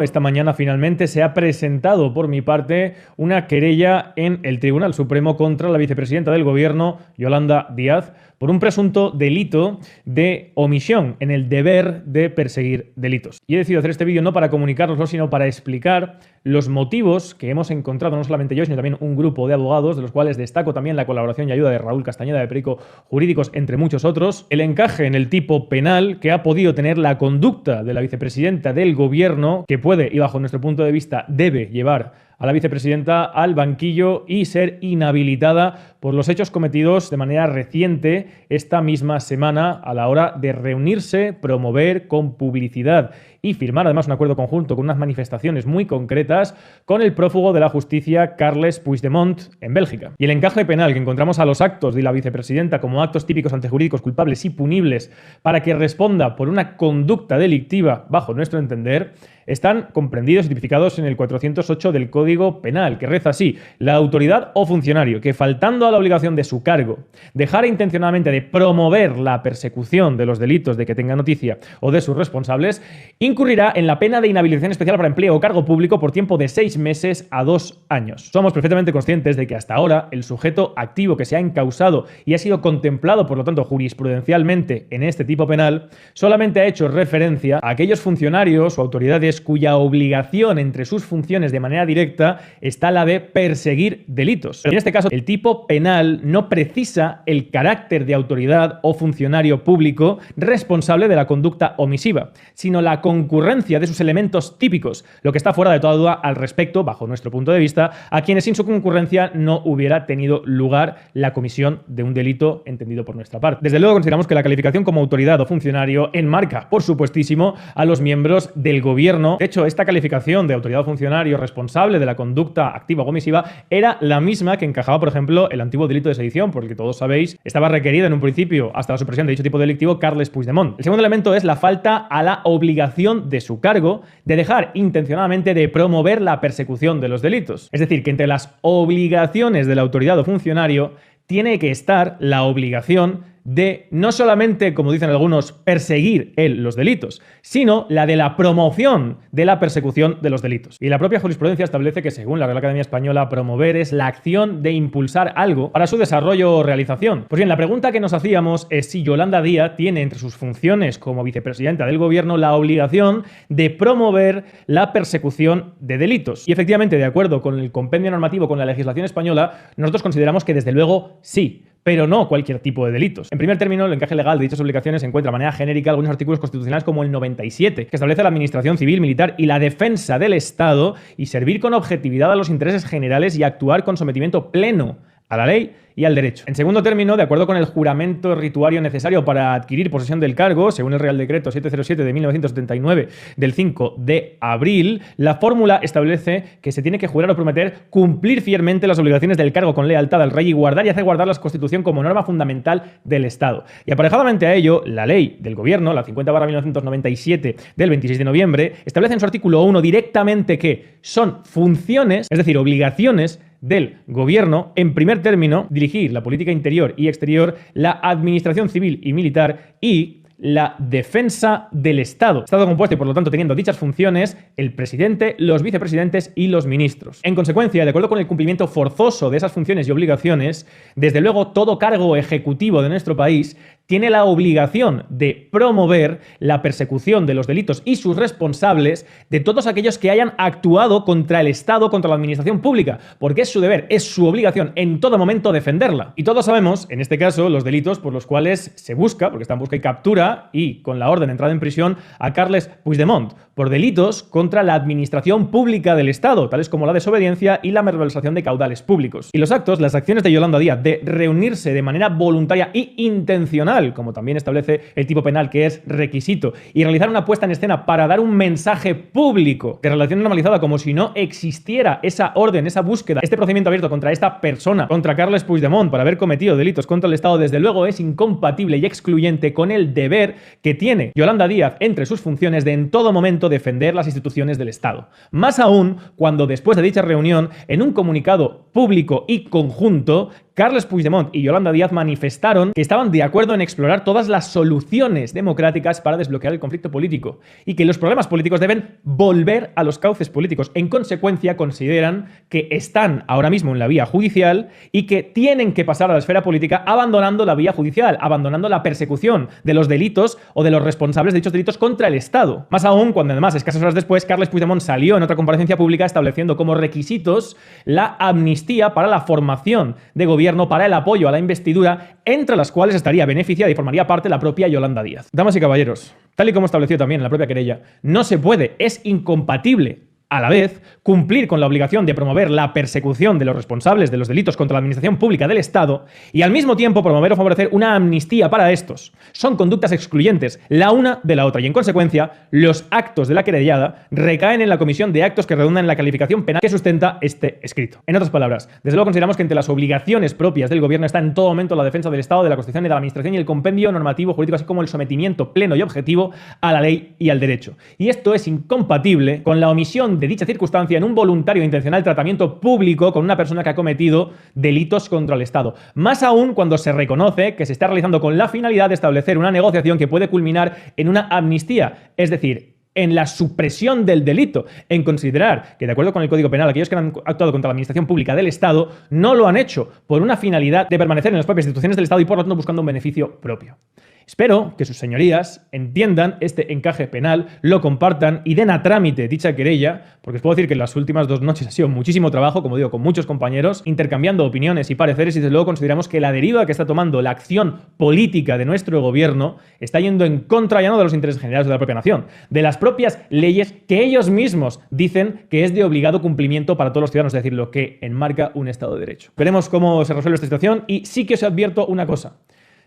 Esta mañana finalmente se ha presentado por mi parte una querella en el Tribunal Supremo contra la vicepresidenta del Gobierno, Yolanda Díaz, por un presunto delito de omisión en el deber de perseguir delitos. Y he decidido hacer este vídeo no para comunicároslo, sino para explicar los motivos que hemos encontrado, no solamente yo, sino también un grupo de abogados, de los cuales destaco también la colaboración y ayuda de Raúl Castañeda de Perico Jurídicos, entre muchos otros, el encaje en el tipo penal que ha podido tener la conducta de la vicepresidenta del Gobierno, que puede, y bajo nuestro punto de vista debe llevar a la vicepresidenta al banquillo y ser inhabilitada por los hechos cometidos de manera reciente esta misma semana a la hora de reunirse, promover con publicidad y firmar además un acuerdo conjunto con unas manifestaciones muy concretas con el prófugo de la justicia Carles Puigdemont en Bélgica. Y el encaje penal que encontramos a los actos de la vicepresidenta como actos típicos antejurídicos culpables y punibles para que responda por una conducta delictiva, bajo nuestro entender, están comprendidos y tipificados en el 408 del Código Penal, que reza así: la autoridad o funcionario que, faltando a la obligación de su cargo, dejara intencionadamente de promover la persecución de los delitos de que tenga noticia o de sus responsables, incurrirá en la pena de inhabilitación especial para empleo o cargo público por tiempo de 6 meses a 2 años. Somos perfectamente conscientes de que hasta ahora el sujeto activo que se ha encausado y ha sido contemplado, por lo tanto, jurisprudencialmente en este tipo penal, solamente ha hecho referencia a aquellos funcionarios o autoridades cuya obligación entre sus funciones de manera directa está la de perseguir delitos. Pero en este caso, el tipo penal no precisa el carácter de autoridad o funcionario público responsable de la conducta omisiva, sino la concurrencia de sus elementos típicos, lo que está fuera de toda duda al respecto, bajo nuestro punto de vista, a quienes sin su concurrencia no hubiera tenido lugar la comisión de un delito entendido por nuestra parte. Desde luego consideramos que la calificación como autoridad o funcionario enmarca, por supuestísimo, a los miembros del gobierno. De hecho, esta calificación de autoridad o funcionario responsable de la conducta activa o omisiva era la misma que encajaba, por ejemplo, el antiguo delito de sedición, porque todos sabéis, estaba requerido en un principio, hasta la supresión de dicho tipo delictivo, Carles Puigdemont. El segundo elemento es la falta a la obligación de su cargo de dejar intencionadamente de promover la persecución de los delitos. Es decir, que entre las obligaciones de la autoridad o funcionario tiene que estar la obligación de no solamente, como dicen algunos, perseguir los delitos, sino la de la promoción de la persecución de los delitos. Y la propia jurisprudencia establece que, según la Real Academia Española, promover es la acción de impulsar algo para su desarrollo o realización. Pues bien, la pregunta que nos hacíamos es si Yolanda Díaz tiene entre sus funciones como vicepresidenta del Gobierno la obligación de promover la persecución de delitos. Y efectivamente, de acuerdo con el compendio normativo, con la legislación española, nosotros consideramos que desde luego sí, pero no cualquier tipo de delitos. En primer término, el encaje legal de dichas obligaciones se encuentra de manera genérica en algunos artículos constitucionales como el 97, que establece la administración civil, militar y la defensa del Estado y servir con objetividad a los intereses generales y actuar con sometimiento pleno a la ley y al derecho. En segundo término, de acuerdo con el juramento rituario necesario para adquirir posesión del cargo, según el Real Decreto 707 de 1979 del 5 de abril, la fórmula establece que se tiene que jurar o prometer cumplir fielmente las obligaciones del cargo con lealtad al rey y guardar y hacer guardar la Constitución como norma fundamental del Estado. Y aparejadamente a ello, la ley del Gobierno, la 50/1997 del 26 de noviembre, establece en su artículo 1 directamente que son funciones, es decir, obligaciones del Gobierno, en primer término, dirigir la política interior y exterior, la administración civil y militar y la defensa del Estado. Estado compuesto y, por lo tanto, teniendo dichas funciones, el presidente, los vicepresidentes y los ministros. En consecuencia, de acuerdo con el cumplimiento forzoso de esas funciones y obligaciones, desde luego todo cargo ejecutivo de nuestro país tiene la obligación de promover la persecución de los delitos y sus responsables de todos aquellos que hayan actuado contra el Estado, contra la administración pública, porque es su deber, es su obligación en todo momento defenderla. Y todos sabemos, en este caso, los delitos por los cuales se busca, porque está en busca y captura, y con la orden de entrada en prisión, a Carles Puigdemont, por delitos contra la administración pública del Estado, tales como la desobediencia y la malversación de caudales públicos. Y los actos, las acciones de Yolanda Díaz de reunirse de manera voluntaria e intencional, como también establece el tipo penal, que es requisito, y realizar una puesta en escena para dar un mensaje público de relación normalizada como si no existiera esa orden, esa búsqueda, este procedimiento abierto contra esta persona, contra Carles Puigdemont, por haber cometido delitos contra el Estado, desde luego es incompatible y excluyente con el deber que tiene Yolanda Díaz entre sus funciones de en todo momento defender las instituciones del Estado. Más aún cuando después de dicha reunión, en un comunicado público y conjunto, Carles Puigdemont y Yolanda Díaz manifestaron que estaban de acuerdo en explorar todas las soluciones democráticas para desbloquear el conflicto político y que los problemas políticos deben volver a los cauces políticos. En consecuencia, consideran que están ahora mismo en la vía judicial y que tienen que pasar a la esfera política abandonando la vía judicial, abandonando la persecución de los delitos o de los responsables de dichos delitos contra el Estado. Más aún cuando además, escasas horas después, Carles Puigdemont salió en otra comparecencia pública estableciendo como requisitos la amnistía para la formación de gobierno, para el apoyo a la investidura, entre las cuales estaría beneficiada y formaría parte la propia Yolanda Díaz. Damas y caballeros, tal y como estableció también en la propia querella, no se puede, es incompatible a la vez, cumplir con la obligación de promover la persecución de los responsables de los delitos contra la administración pública del Estado y al mismo tiempo promover o favorecer una amnistía para estos. Son conductas excluyentes, la una de la otra, y en consecuencia, los actos de la querellada recaen en la comisión de actos que redundan en la calificación penal que sustenta este escrito. En otras palabras, desde luego consideramos que entre las obligaciones propias del gobierno está en todo momento la defensa del Estado, de la Constitución y de la Administración y el compendio normativo jurídico, así como el sometimiento pleno y objetivo a la ley y al derecho. Y esto es incompatible con la omisión de dicha circunstancia en un voluntario e intencional tratamiento público con una persona que ha cometido delitos contra el Estado. Más aún cuando se reconoce que se está realizando con la finalidad de establecer una negociación que puede culminar en una amnistía, es decir, en la supresión del delito, en considerar que, de acuerdo con el Código Penal, aquellos que han actuado contra la administración pública del Estado no lo han hecho por una finalidad de permanecer en las propias instituciones del Estado y por lo tanto buscando un beneficio propio. Espero que sus señorías entiendan este encaje penal, lo compartan y den a trámite dicha querella, porque os puedo decir que las últimas 2 noches ha sido muchísimo trabajo, como digo, con muchos compañeros, intercambiando opiniones y pareceres, y desde luego consideramos que la deriva que está tomando la acción política de nuestro gobierno está yendo en contra ya no de los intereses generales de la propia nación, de las propias leyes que ellos mismos dicen que es de obligado cumplimiento para todos los ciudadanos, es decir, lo que enmarca un Estado de Derecho. Veremos cómo se resuelve esta situación y sí que os advierto una cosa.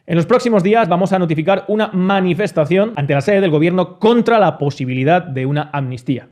En los próximos días vamos a notificar una manifestación ante la sede del gobierno contra la posibilidad de una amnistía.